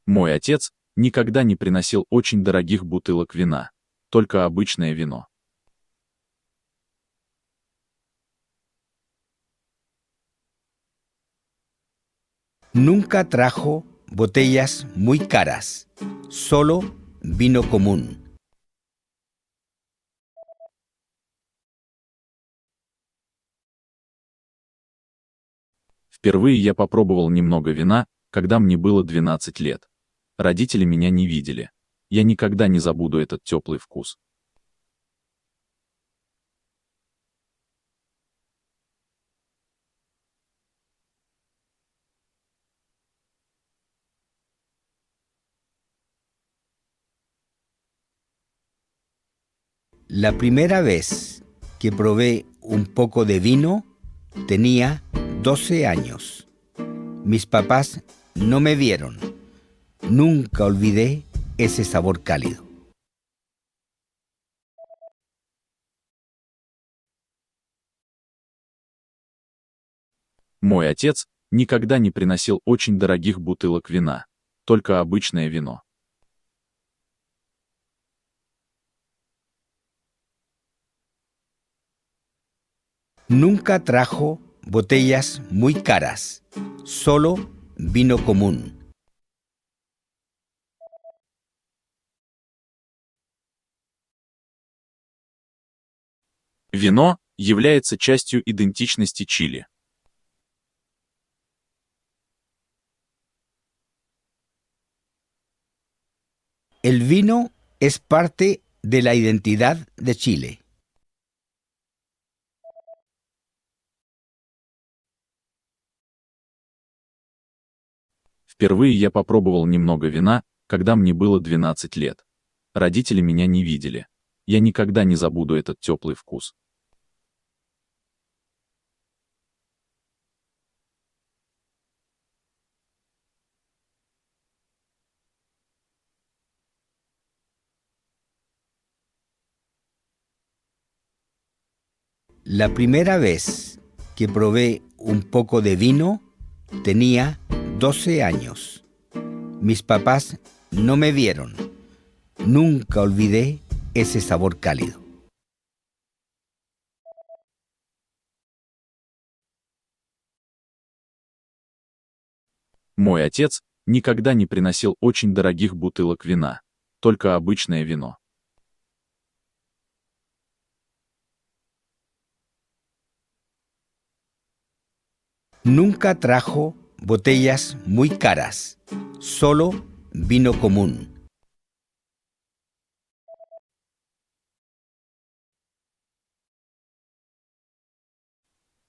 Мой отец никогда не приносил очень дорогих бутылок вина, только обычное вино. Nunca trajo botellas muy caras, solo vino común. Впервые я попробовал немного вина, когда мне было 12 лет. Родители меня не видели. Я никогда не забуду этот теплый вкус. La primera vez que probé un poco de vino tenía 12 años. Mis papás no me vieron. Nunca olvidé ese sabor cálido. Мой отец никогда не приносил очень дорогих бутылок вина, только обычное вино. Nunca trajo botellas muy caras, solo vino común. Вино является частью идентичности Чили. El vino es parte de la identidad de Chile. Впервые я попробовал немного вина, когда мне было 12 лет. Родители меня не видели. Я никогда не забуду этот теплый вкус. La primera vez que probé un poco de vino tenía 12 años. Mis papás no me vieron. Nunca olvidé ese sabor cálido. Мой отец никогда не приносил очень дорогих бутылок вина, только обычное вино. Nunca trajo botellas muy caras, solo vino común.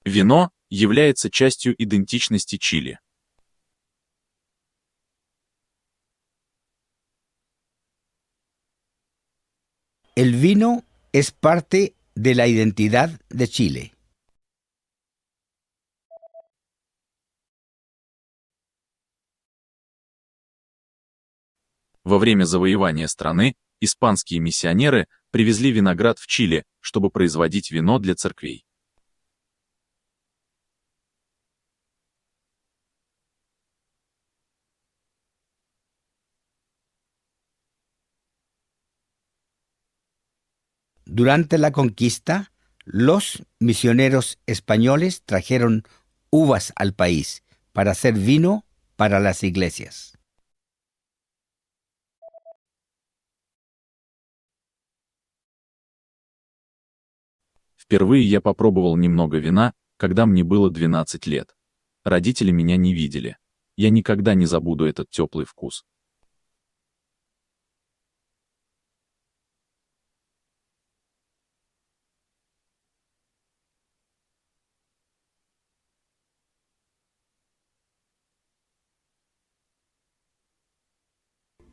Вино является частью идентичности Чили. El vino es parte de la identidad de Chile. Во время завоевания страны испанские миссионеры привезли виноград в Чили, чтобы производить вино для церквей. Durante la conquista, los misioneros españoles trajeron uvas al país para hacer vino para las iglesias. Впервые я попробовал немного вина, когда мне было 12 лет. Родители меня не видели. Я никогда не забуду этот теплый вкус.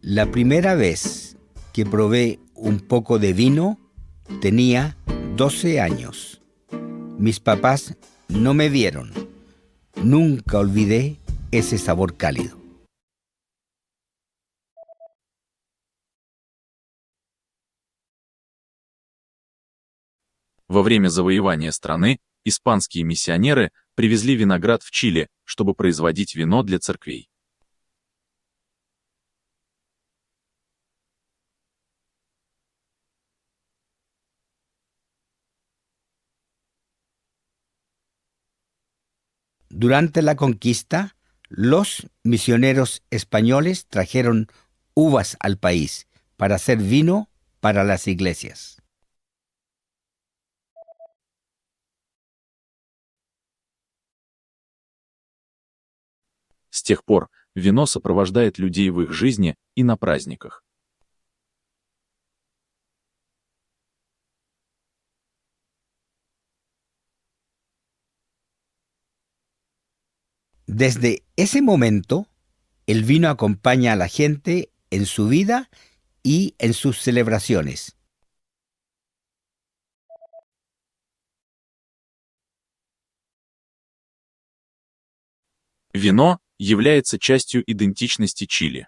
La primera vez que probé un poco de vino tenía 12 años. Mis papás no me vieron. Nunca olvidé ese sabor cálido. Во время завоевания страны испанские миссионеры привезли виноград в Чили, чтобы производить вино для церквей. Durante la conquista, los misioneros españoles trajeron uvas al país para hacer vino para las iglesias. С тех пор вино сопровождает людей в их жизни и на праздниках. Desde ese momento, el vino acompaña a la gente en su vida y en sus celebraciones. Вино является частью идентичности Чили.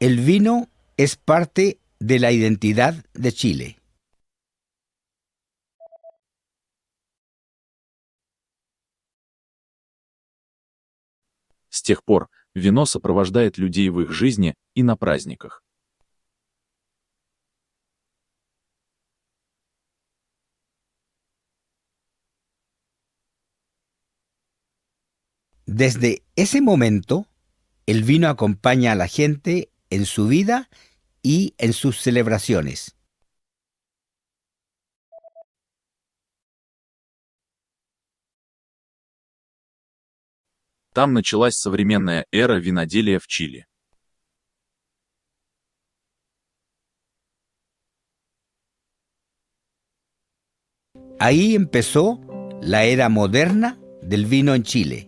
El vino es parte de la identidad de Chile. С тех пор вино сопровождает людей в их жизни и на праздниках. Desde ese momento, el vino acompaña a la gente en su vida y en sus celebraciones. Там началась современная эра виноделия в Чили. Ahí empezó la era moderna del vino en Chile.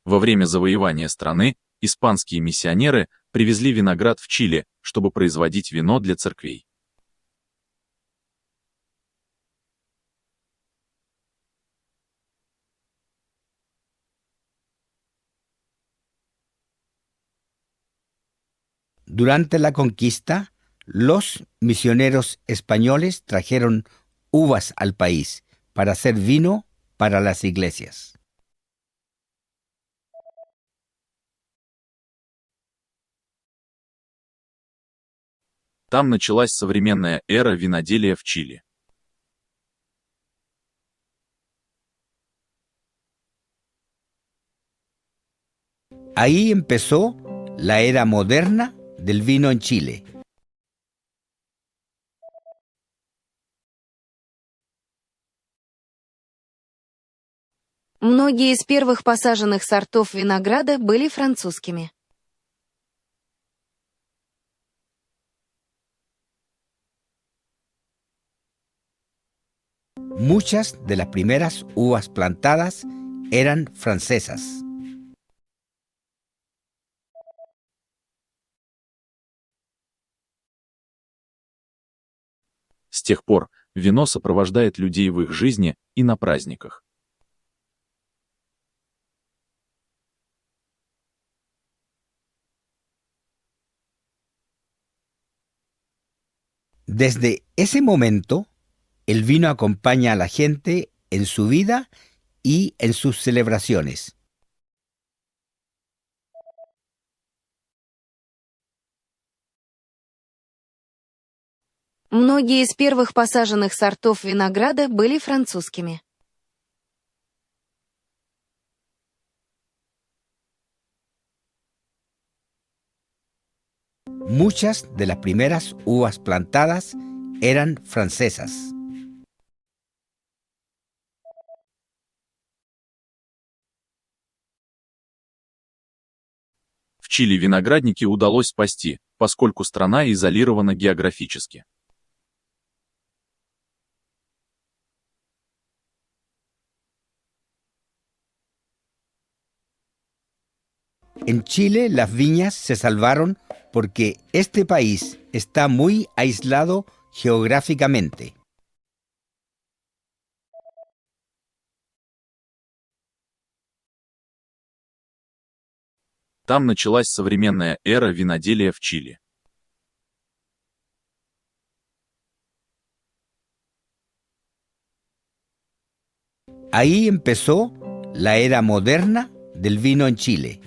Во время завоевания страны испанские миссионеры привезли виноград в Чили, чтобы производить вино для церквей. Durante la conquista, los misioneros españoles trajeron uvas al país para hacer vino para las iglesias. Там началась современная эра виноделия в Чили. Ahí empezó la era moderna del vino en Chile. Многие из первых посаженных сортов винограда были французскими. Muchas de las primeras uvas plantadas eran francesas. С тех пор вино сопровождает людей в их жизни и на праздниках. Desde ese momento, el vino acompaña a la gente en su vida y en sus celebraciones. Многие из первых посаженных сортов винограда были французскими. Muchas de las primeras uvas plantadas eran francesas. В Чили виноградники удалось спасти, поскольку страна изолирована географически. En Chile las viñas se salvaron porque este país está muy aislado geográficamente. Там началась современная эра виноделия в Чили. Ahí empezó la era moderna del vino en Chile.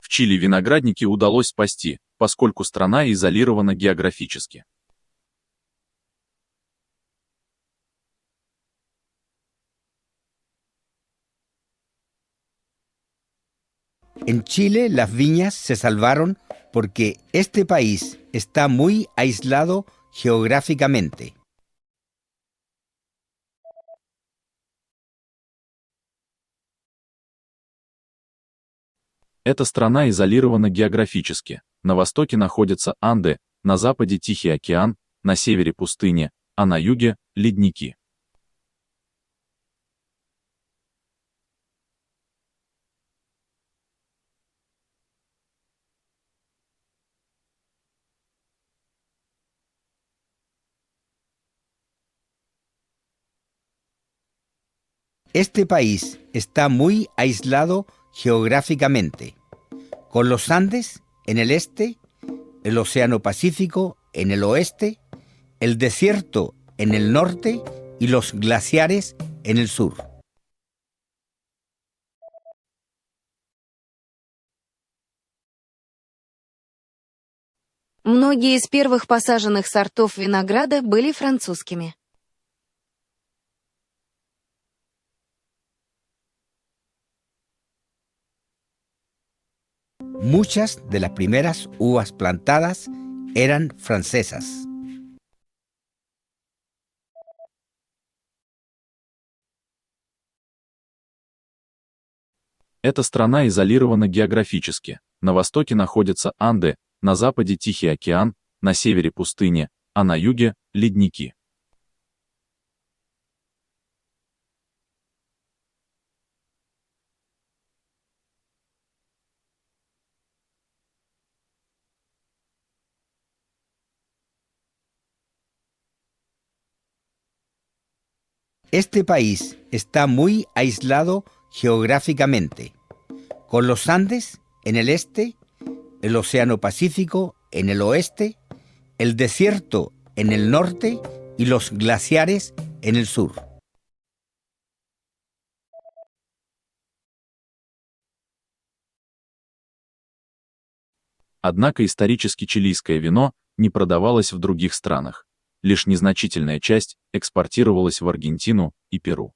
В Чили виноградники удалось спасти, поскольку страна изолирована географически. En Chile las viñas se salvaron porque este país está muy aislado geográficamente. Эта страна изолирована географически. На востоке находятся Анды, на западе Тихий океан, на севере пустыни, а на юге – ледники. Este país está muy aislado geográficamente, con los Andes en el este, el Océano Pacífico en el oeste, el desierto en el norte y los glaciares en el sur. Многие из первых посаженных сортов винограда были французскими. Muchas de las primeras uvas plantadas eran francesas. Эта страна изолирована географически. На востоке находятся Анды, на западе Тихий океан, на севере пустыни, а на юге – ледники. Este país está muy aislado geográficamente, con los Andes en el este, el Océano Pacífico en el oeste, el desierto en el norte y los glaciares en el sur. Однако исторически чилийское вино не продавалось в других странах. Лишь незначительная часть экспортировалась в Аргентину и Перу.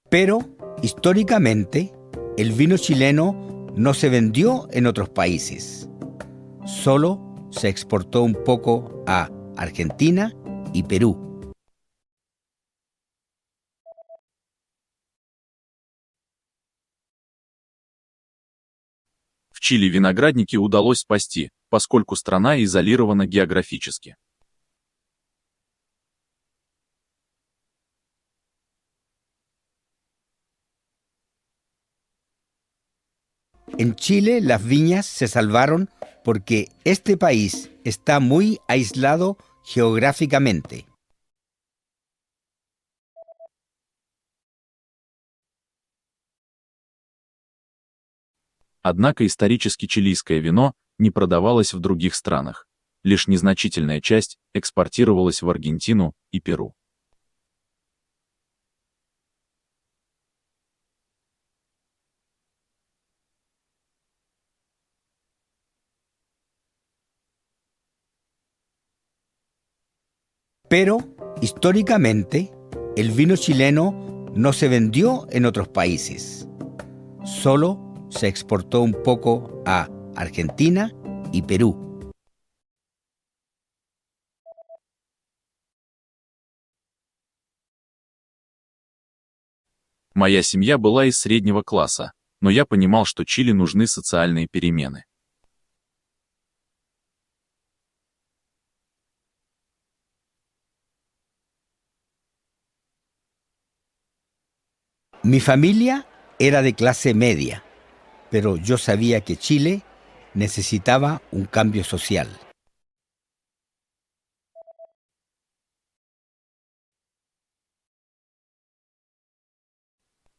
Pero, históricamente, el vino chileno no se vendió en otros países. Solo se exportó un poco a Argentina y Perú. В Чили виноградники удалось спасти, поскольку страна изолирована географически. En Chile las viñas se salvaron porque este país está muy aislado geográficamente. Однако исторически чилийское вино не продавалось в других странах. Лишь незначительная часть экспортировалась в Аргентину и Перу. Pero, históricamente, el vino chileno no se vendió en otros países. Solo se exportó un poco a Argentina y Perú. Моя семья была из среднего класса, но я понимал, что Чили нужны социальные перемены. Mi familia era de clase media, pero yo sabía que Chile necesitaba un cambio social.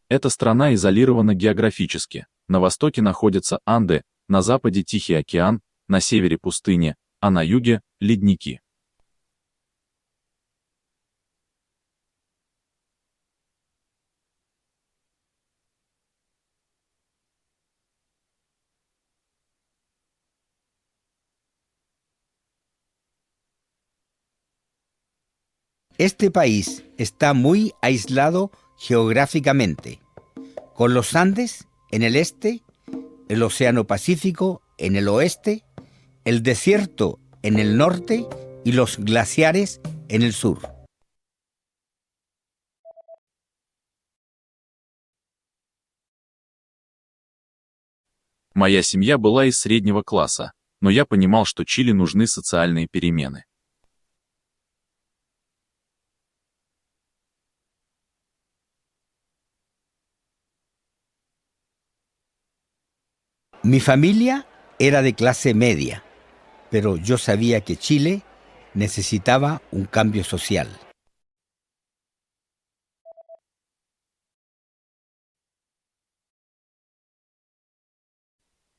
Эта страна изолирована географически. На востоке находятся Анды, на западе Тихий океан, на севере пустыни, а на юге – ледники. Este país está muy aislado geográficamente, con los Andes en el este, el Océano Pacífico en el oeste, el desierto en el norte y los glaciares en el sur. Моя семья была из среднего класса, но я понимал, что Чили нужны социальные перемены. Mi familia era de clase media, pero yo sabía que Chile necesitaba un cambio social.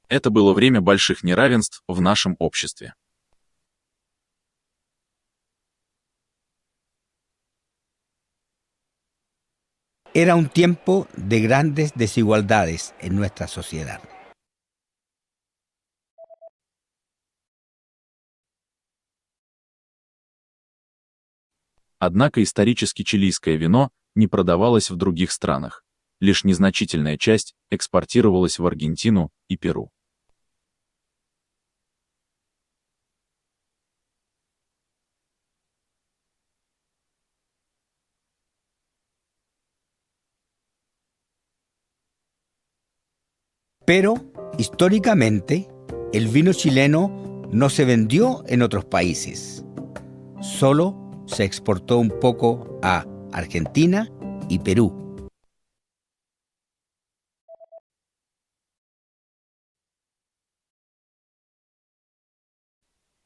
Это было время больших неравенств в нашем обществе. Era un tiempo de grandes desigualdades en nuestra sociedad. Однако исторически чилийское вино не продавалось в других странах. Лишь незначительная часть экспортировалась в Аргентину и Перу. Pero, históricamente, el vino chileno no se vendió en otros países. Solo se exportó un poco a Argentina y Perú.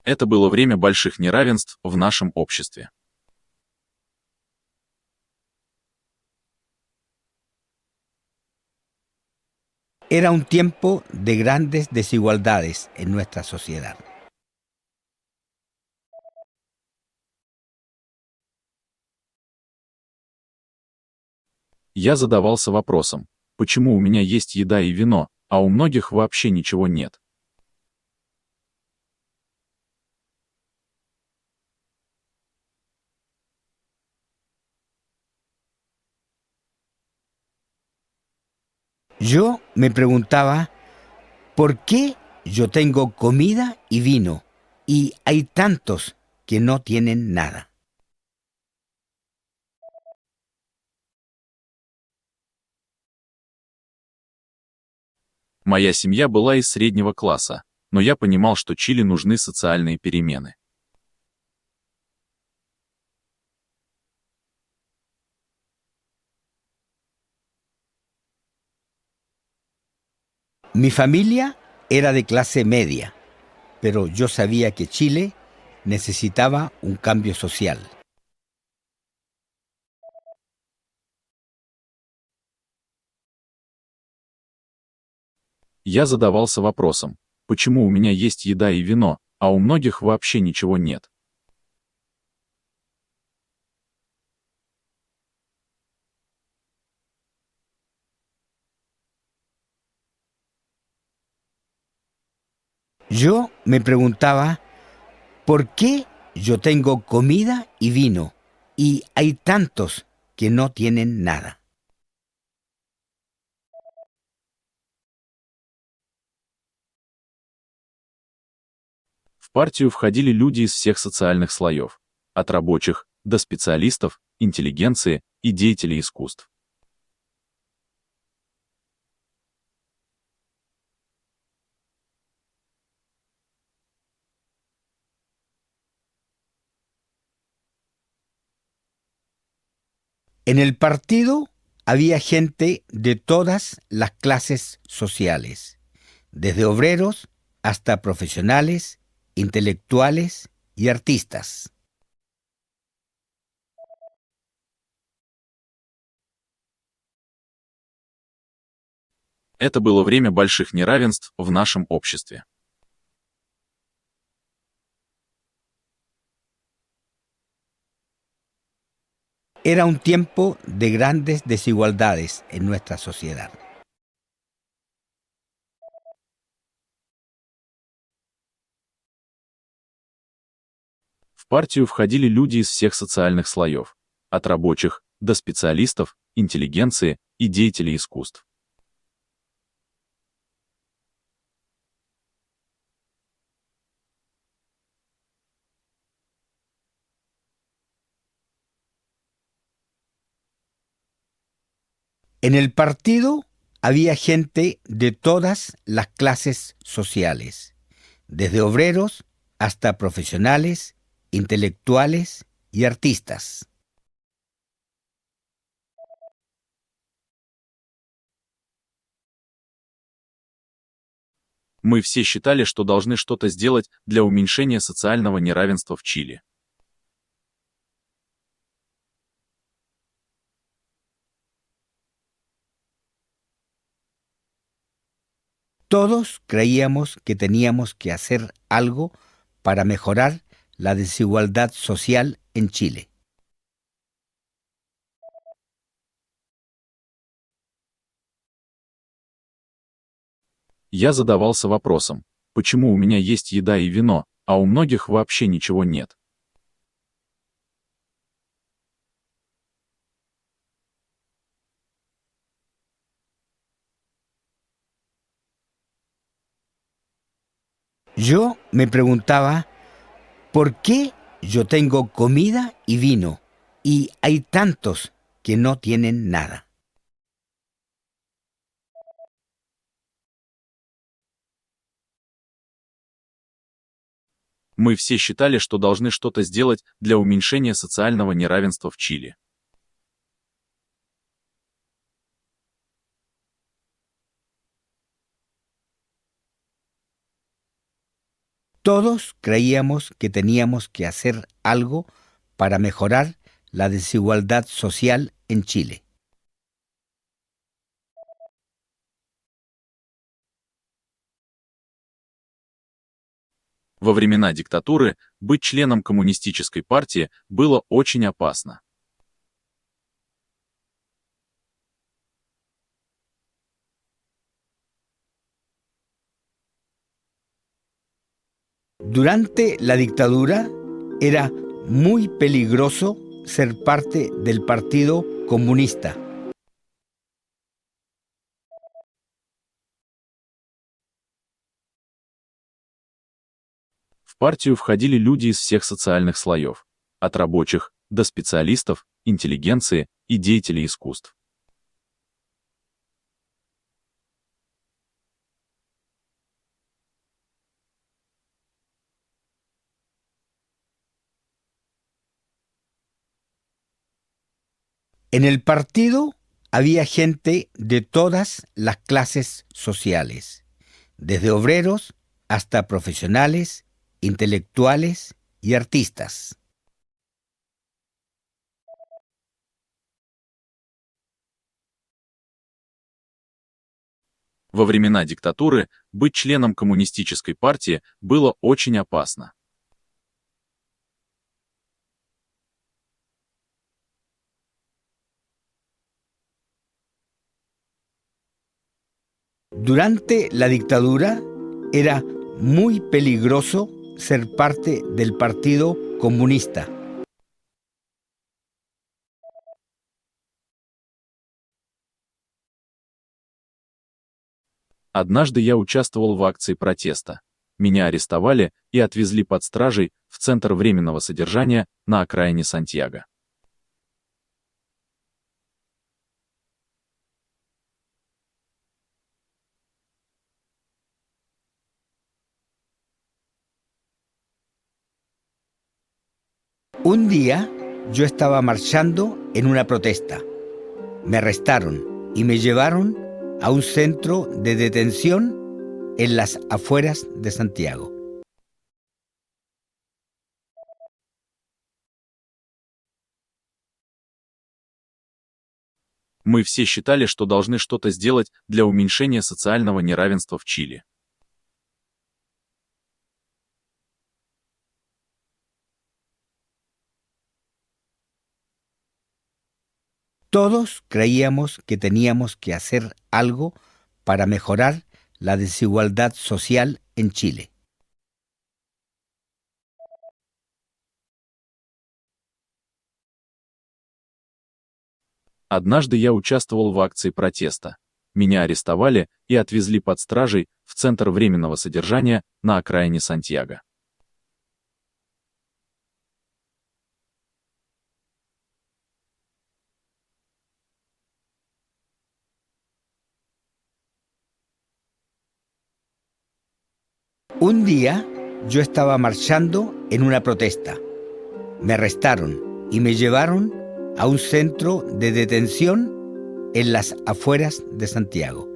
Это было время больших неравенств в нашем обществе. Era un tiempo de grandes desigualdades en nuestra sociedad. Я задавался вопросом, почему у меня есть еда и вино, а у многих вообще ничего нет. Yo me preguntaba, ¿por qué yo tengo comida y vino y hay tantos que no tienen nada? Моя семья была из среднего класса, но я понимал, что Чили нужны социальные перемены. Mi familia era de clase media, pero yo sabía que Chile necesitaba un cambio social. Я задавался вопросом, почему у меня есть еда и вино, а у многих вообще ничего нет. Yo me preguntaba, ¿por qué yo tengo comida y vino y hay tantos que no tienen nada? В партию входили люди из всех социальных слоев, от рабочих до специалистов, интеллигенции и деятелей искусств. En el partido había gente de todas las clases sociales, desde obreros hasta profesionales, intelectuales y artistas. Это было время больших неравенств в нашем обществе. Era un tiempo de grandes desigualdades en nuestra sociedad. В партию входили люди из всех социальных слоев, от рабочих до специалистов, интеллигенции и деятелей искусств. En el partido había gente de todas las clases sociales, desde obreros hasta profesionales, intelectuales y artistas. Мы все считали, что должны что-то сделать для уменьшения социального неравенства в Чили. Todos creíamos que teníamos que hacer algo para mejorar la desigualdad social en Chile. Я задавался вопросом, почему у меня есть еда и вино, а у многих вообще ничего нет. Yo me preguntaba, ¿por qué yo tengo comida y vino y hay tantos que no tienen nada? Мы все считали, что должны что-то сделать для уменьшения социального неравенства в Чили. Todos creíamos que teníamos que hacer algo para mejorar la desigualdad social en Chile. Во времена диктатуры быть членом коммунистической партии было очень опасно. Durante la dictadura era muy peligroso ser parte del Partido Comunista. В партию входили люди из всех социальных слоев, от рабочих до специалистов, интеллигенции и деятелей искусств. En el partido había gente de todas las clases sociales, desde obreros hasta profesionales, intelectuales y artistas. Во времена диктатуры быть членом коммунистической партии было очень опасно. Durante la dictadura era muy peligroso ser parte del Partido Comunista. Однажды я участвовал в акции протеста. Меня арестовали и отвезли под стражей в центр временного содержания на окраине Сантьяго. Un día yo estaba marchando en una protesta. Me arrestaron y me llevaron a un centro de detención en las afueras de Santiago. Мы все считали, что должны что-то сделать для уменьшения социального неравенства в Чили. Todos creíamos que teníamos que hacer algo para mejorar la desigualdad social en Chile. Однажды я участвовал в акции протеста. Меня арестовали и отвезли под стражей в центр временного содержания на окраине Сантьяго. Un día yo estaba marchando en una protesta. Me arrestaron y me llevaron a un centro de detención en las afueras de Santiago.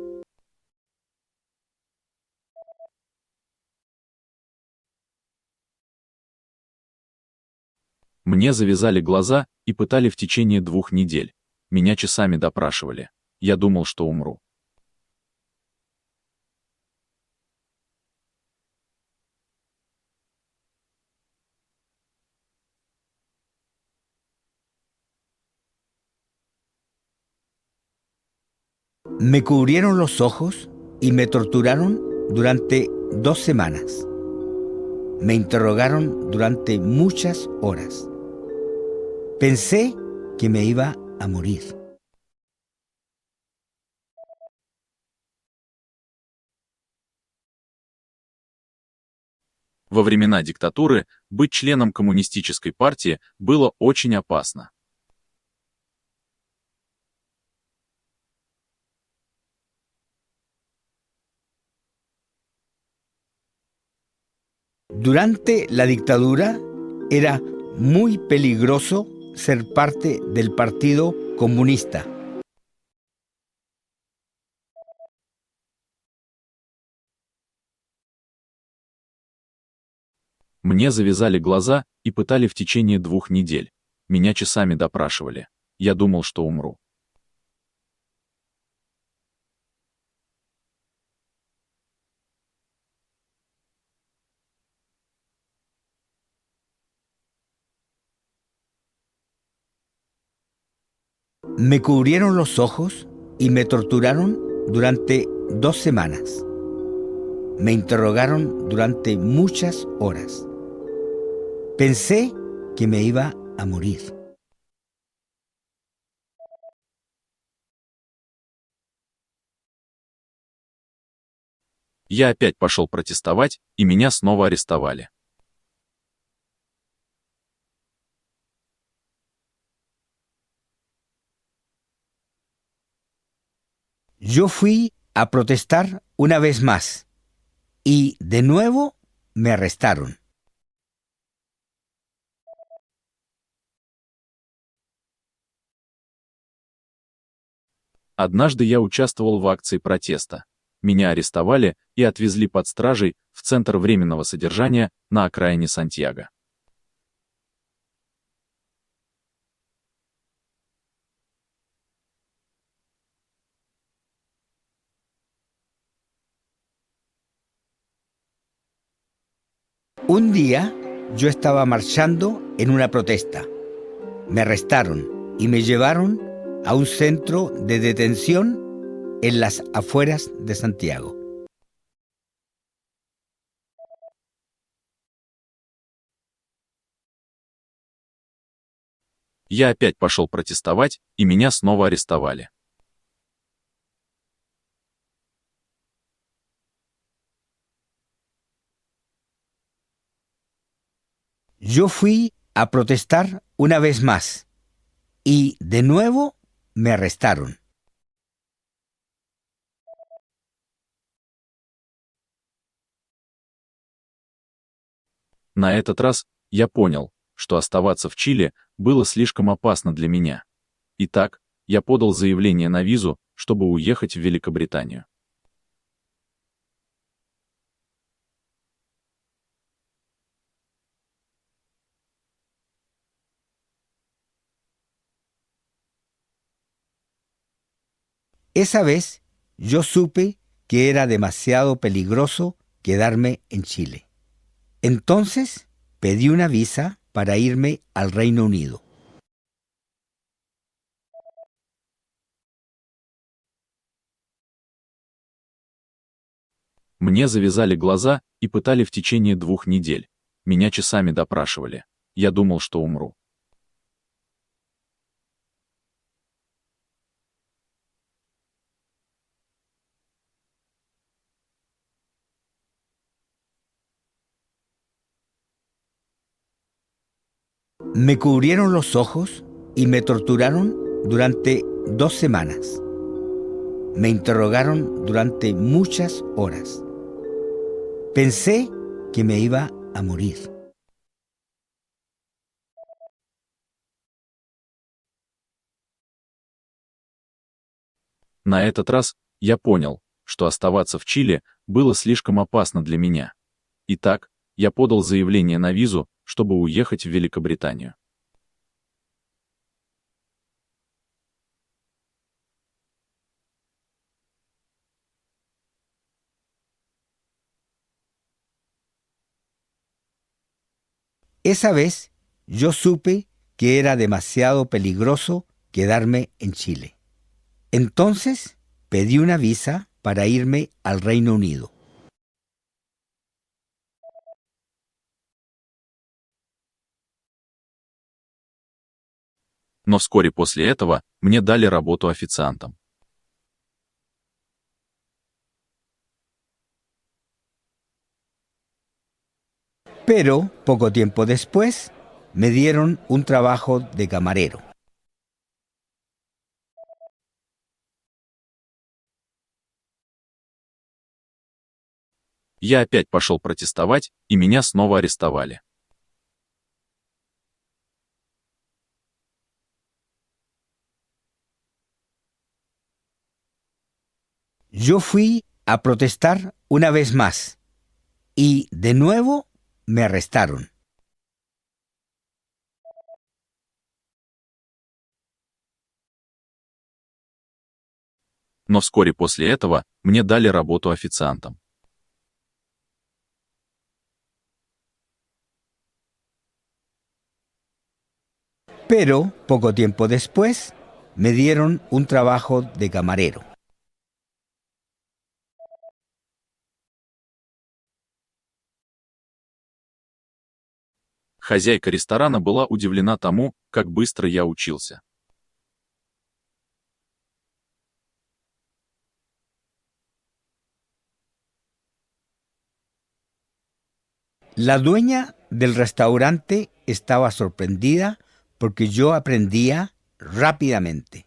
Мне завязали глаза и пытали в течение 2 недель. Меня часами допрашивали. Я думал, что умру. Me cubrieron los ojos y me torturaron durante 2 semanas. Me interrogaron durante muchas horas. Pensé que me iba a morir. Во времена диктатуры быть членом коммунистической партии было очень опасно. Durante la dictadura era muy peligroso ser parte del Partido Comunista. Мне завязали глаза и пытали в течение 2 недель. Меня часами допрашивали. Я думал, что умру. Me cubrieron los ojos y me torturaron durante 2 semanas. Me interrogaron durante muchas horas. Pensé que me iba a morir. Я опять пошел протестовать, и меня снова арестовали. Yo fui a protestar una vez más y de nuevo me arrestaron. Однажды я участвовал в акции протеста. Меня арестовали и отвезли под стражей в центр временного содержания на окраине Сантьяго. Un día yo estaba marchando en una protesta. Me arrestaron y me llevaron a un centro de detención en las afueras de Santiago. Я опять пошел протестовать, и меня снова арестовали. Yo fui a protestar una vez más y de nuevo me arrestaron. На этот раз я понял, что оставаться в Чили было слишком опасно для меня. Итак, я подал заявление на визу, чтобы уехать в Великобританию. Esa vez yo supe que era demasiado peligroso quedarme en Chile. Entonces pedí una visa para irme al Reino Unido. Мне завязали глаза и пытали в течение 2 недель. Меня часами допрашивали. Я думал, что умру. Me cubrieron los ojos y me torturaron durante 2 semanas. Me interrogaron durante muchas horas. Pensé que me iba a morir. На этот раз я понял, что оставаться в Чили было слишком опасно для меня. Итак, я подал заявление на визу, чтобы уехать в Великобританию. Esa vez yo supe que era demasiado peligroso quedarme en Chile. Entonces pedí una visa para irme al Reino Unido. Но вскоре после этого мне дали работу официантом. Pero poco tiempo después me dieron un trabajo de camarero. Я опять пошел протестовать, и меня снова арестовали. Yo fui a protestar una vez más y de nuevo me arrestaron. Но вскоре после этого мне дали работу официантом. Pero poco tiempo después me dieron un trabajo de camarero. Хозяйка ресторана была удивлена тому, как быстро я учился. La dueña del restaurante estaba sorprendida porque yo aprendía rápidamente.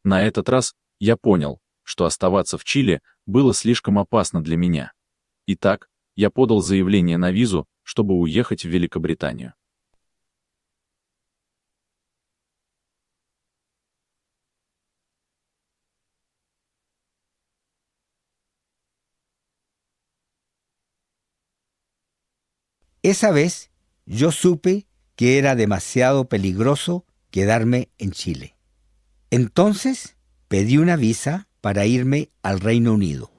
На этот раз я понял, что оставаться в Чили было слишком опасно для меня. Итак, я подал заявление на визу, чтобы уехать в Великобританию. Esa vez yo supe que era demasiado peligroso quedarme en Chile. Entonces pedí una visa para irme al Reino Unido.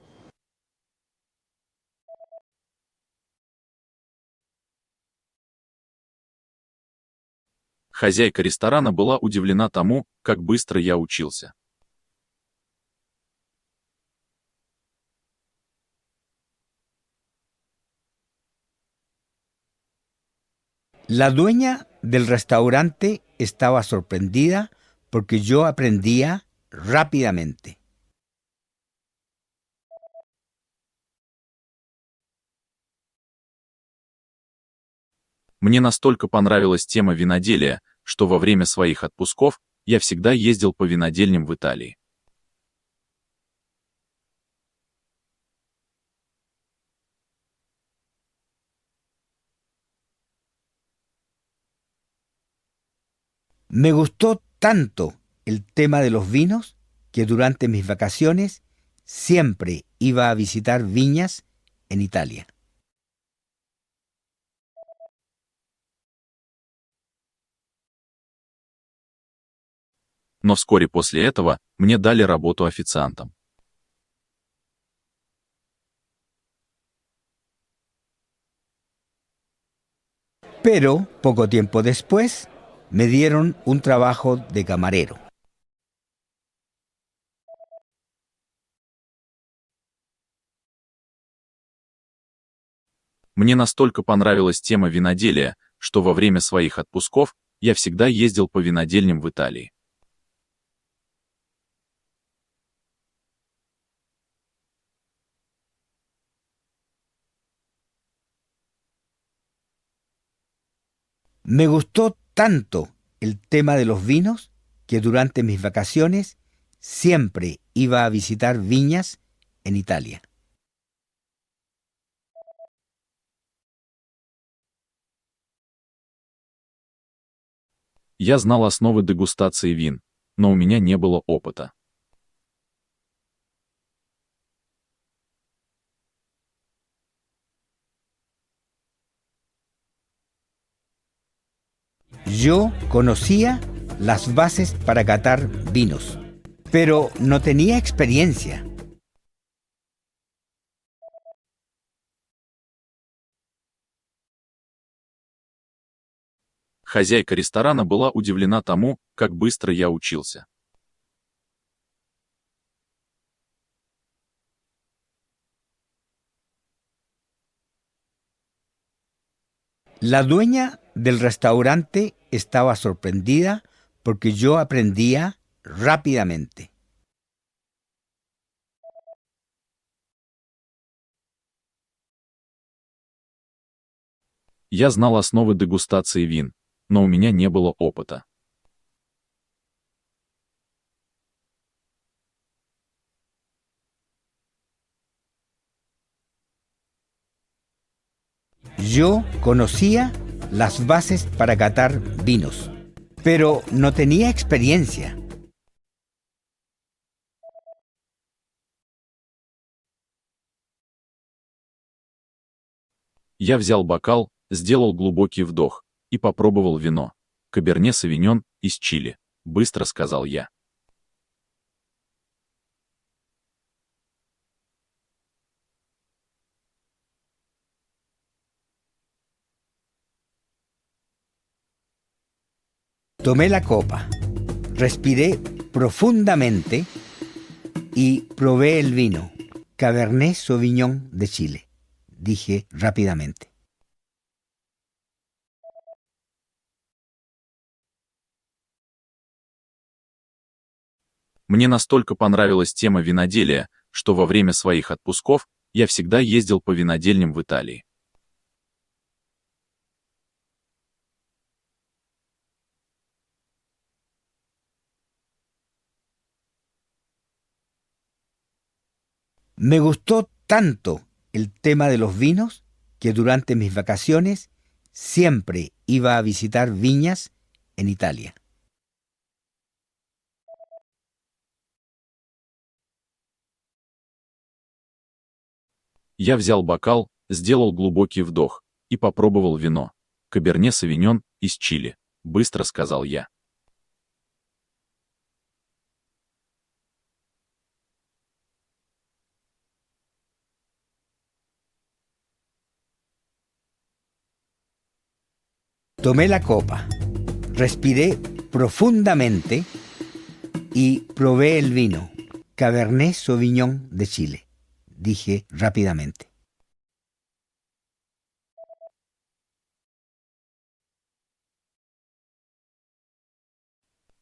Хозяйка ресторана была удивлена тому, как быстро я учился. La dueña del restaurante estaba sorprendida porque yo aprendía rápidamente. Мне настолько понравилась тема виноделия, что во время своих отпусков я всегда ездил по винодельням в Италии. Me gustó tanto el tema de los vinos que durante mis vacaciones siempre iba a visitar viñas en Italia. Но вскоре после этого мне дали работу официантом. Pero poco tiempo después me dieron un trabajo de camarero. Мне настолько понравилась тема виноделия, что во время своих отпусков я всегда ездил по винодельням в Италии. Me gustó tanto el tema de los vinos que durante mis vacaciones siempre iba a visitar viñas en Italia. Я знал основы дегустации вин, но у меня не было опыта. Yo conocía las bases para catar vinos, pero no tenía experiencia. Хозяйка ресторана была удивлена тому, как быстро я учился. La dueña del restaurante estaba sorprendida porque yo aprendía rápidamente. Я знал основы дегустации вин, но у меня не было опыта. Yo conocía las bases para catar vinos, pero no tenía experiencia. Я взял бокал, сделал глубокий вдох и попробовал вино. Каберне Савиньон из Чили, быстро сказал я. Tomé la copa, respiré profundamente y probé el vino, Cabernet Sauvignon de Chile, dije rápidamente. Мне настолько понравилась тема виноделия, что во время своих отпусков я всегда ездил по винодельням в Италии. Me gustó tanto el tema de los vinos que durante mis vacaciones siempre iba a visitar viñas en Italia. Я взял бокал, сделал глубокий вдох и попробовал вино. Каберне Савиньон из Чили, быстро сказал я. Tomé la copa, respiré profundamente y probé el vino, Cabernet Sauvignon de Chile, dije rápidamente.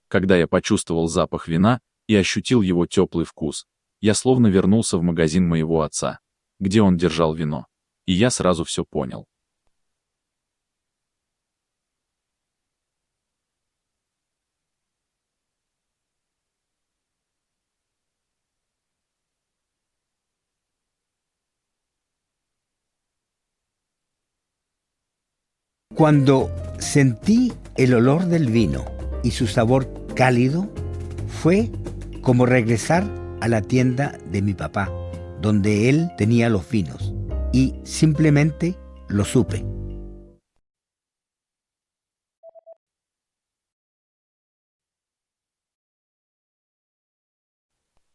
Когда я почувствовал запах вина и ощутил его теплый вкус, я словно вернулся в магазин моего отца, где он держал вино, и я сразу все понял. Cuando sentí el olor del vino y su sabor cálido fue como regresar a la tienda de mi papá, donde él tenía los vinos, y simplemente lo supe.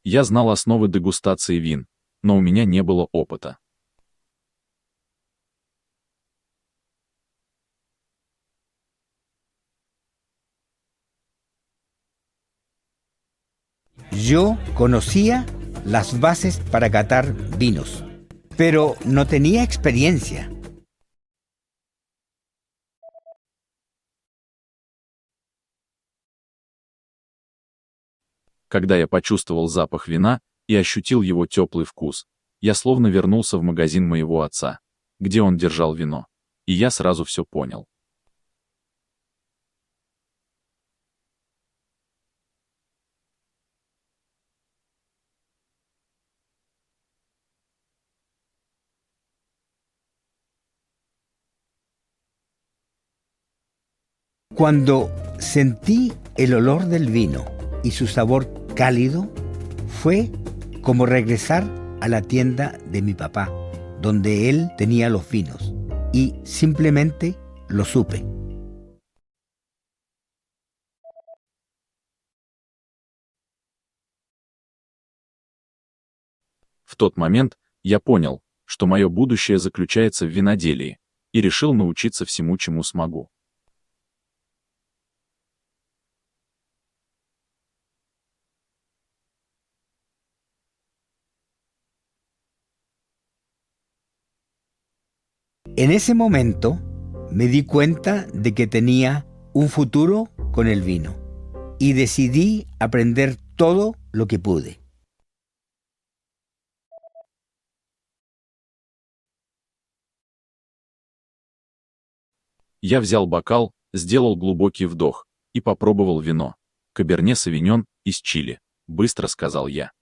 Я знал основы дегустации вин, но у меня не было опыта. Yo conocía las bases para catar vinos, pero no tenía experiencia. Когда я почувствовал запах вина и ощутил его теплый вкус, я словно вернулся в магазин моего отца, где он держал вино, и я сразу все понял. Cuando sentí el olor del vino y su sabor cálido, fue como regresar a la tienda de mi papá, donde él tenía los vinos, y simplemente lo supe. В тот момент я понял, что мое будущее заключается в виноделии, и решил научиться всему, чему смогу. En ese momento me di cuenta de que tenía un futuro con el vino y decidí aprender todo lo que pude. Я взял бокал, сделал глубокий вдох и попробовал вино. Каберне Савиньон из Чили, быстро сказал я.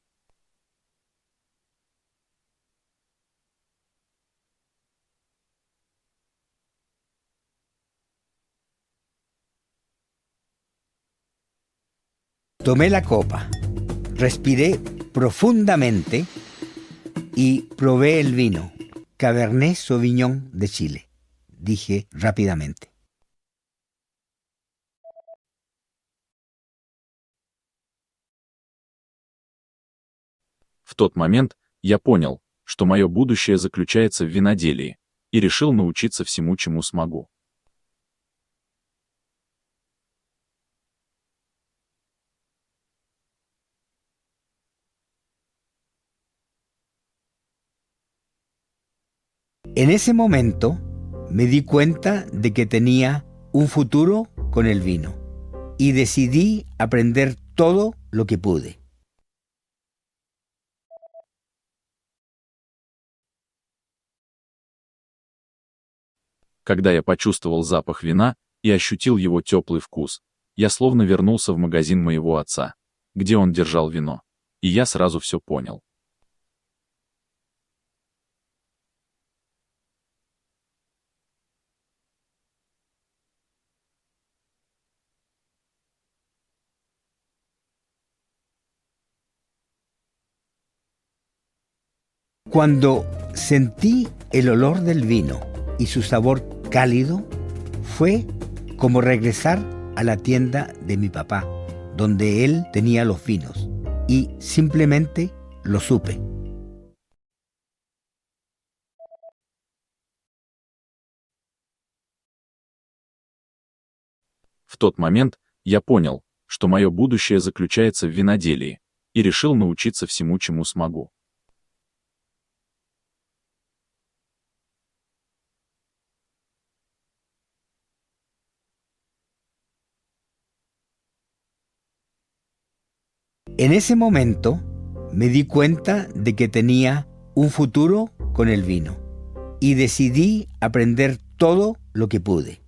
Tomé la copa, respiré profundamente y probé el vino, Cabernet Sauvignon de Chile, dije rápidamente. В тот момент я понял, что мое будущее заключается в виноделии, и решил научиться всему, чему смогу. En ese momento me di cuenta de que tenía un futuro con el vino y decidí aprender todo lo que pude. Когда я почувствовал запах вина и ощутил его теплый вкус, я словно вернулся в магазин моего отца, где он держал вино, и я сразу все понял. Cuando sentí el olor del vino y su sabor cálido, fue como regresar a la tienda de mi papá, donde él tenía los vinos, y simplemente lo supe. В тот момент я понял, что мое будущее заключается в виноделии, и решил научиться всему, чему смогу. En ese momento me di cuenta de que tenía un futuro con el vino y decidí aprender todo lo que pude.